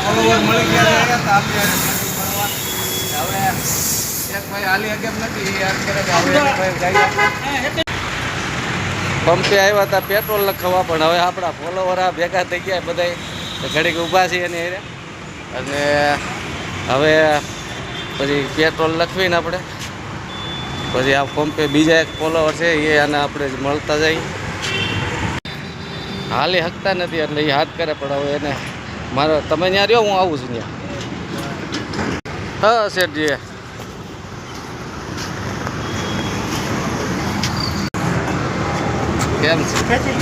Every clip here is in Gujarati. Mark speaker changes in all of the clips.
Speaker 1: ફોલોવર મળી ગયા તો આપણે હવે એક ભાઈ હાલી કેમ નથી યાદ કરે કે હવે ભાઈ જાય પંપે આવ્યા હતા પેટ્રોલ લખાવવા, પણ હવે આપણા ફોલોવર આ ભેગા થઈ ગયા બધા ઘડીક ઊભા છીએ એની હારે, અને હવે પછી પેટ્રોલ લખવીને આપણે પછી આ પંપે બીજા એક ફોલોવર છે એ આને આપણે મળતા જઈએ. હાલી હકતા નથી એટલે એ હાથ કરે, પણ હવે એને મારો તમે ત્યાં રહ્યો, હું આવું છું ત્યાં. હા શેઠજી, કેમ છે?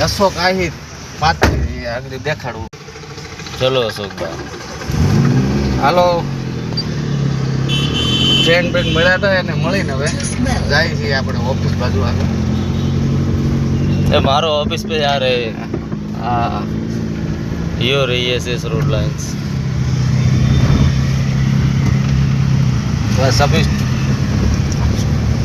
Speaker 1: અશોક આહિર પાછી આગળ દેખાડવું. ચલો અશોકભાઈ, હાલો. ફ્રેન્ડ બેન મળ્યા હતા એને મળીને હવે જાય છે આપણે ઓફિસ બાજુ આગળ.
Speaker 2: મારો ઓફિસ पे जा रहे हैं.
Speaker 1: હા
Speaker 2: यो रही है रोड लाइन्स.
Speaker 1: बस अभी